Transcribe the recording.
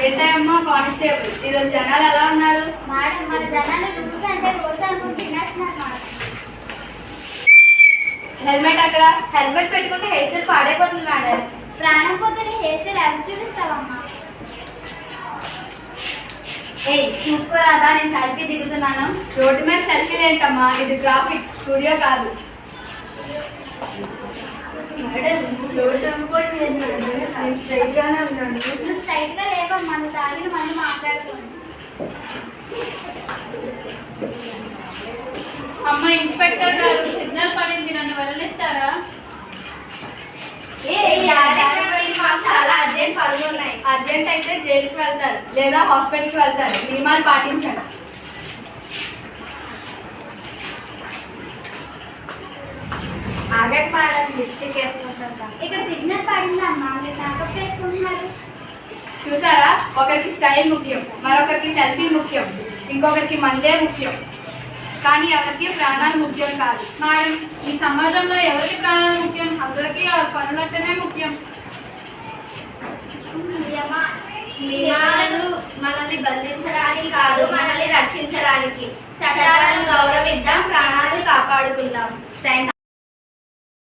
ఏంటమ్మా కానిస్టేబుల్, ఈరోజు జనాలు ఎలా ఉన్నారు? మేడం, మన జనాలు రూల్స్ అంటే రోజు అనుకుని తినేస్తున్నారు మేడం. హెల్మెట్ అక్కడ. హెల్మెట్ పెట్టుకుంటే హెయిర్ స్టైల్ పాడైపోతుంది మేడం. ప్రాణం పోతే హెయిర్ స్టైల్ ఎవరు చూపిస్తావమ్మా? ఏయ్ చూసుకోరాదా, నేను సెల్ఫీ దిగుతున్నాను. రోడ్డు మీద సెల్ఫీలు ఏంటమ్మా, ఇది ట్రాఫిక్ స్టూడియో కాదు. నేను స్ట్రైట్ గానే ఉన్నాను. నువ్వు స్ట్రైట్ గా లేవమ్మా, నువ్వు తాగిన మళ్ళీ మాట్లాడుతుంది. అమ్మ ఇన్స్పెక్టర్ గారు, సిగ్నల్ పడింది, నన్ను వదిలేస్తారా? చాలా అర్జెంట్ పనులు ఉన్నాయి. అర్జెంట్ అయితే జైలుకి వెళ్తారు లేదా హాస్పిటల్కి వెళ్తారు. నియమాలు పాటించండి. ఆగట్ మేడం, లిప్స్టిక్ వేసుకుంటా. ఇక్కడ సిగ్నల్ పడిందమ్మా, మీరు మేకప్ వేసుకుంటున్నారు. చూసారా, ఒకరికి స్టైల్ ముఖ్యం, మరొకరికి సెల్ఫీ ముఖ్యం, ఇంకొకరికి మందే ముఖ్యం, కానీ ఎవరికి ప్రాణాలు ముఖ్యం కాదు. మేడం, ఈ సమాజంలో ఎవరికి ప్రాణాలు ముఖ్యం? అందరికీ ఆ పనులంటేనే ముఖ్యం. నియమాలను మనల్ని బంధించడానికి కాదు, మనల్ని రక్షించడానికి. చట్టాలను గౌరవిద్దాం, ప్రాణాలు కాపాడుకుందాం. థ్యాంక్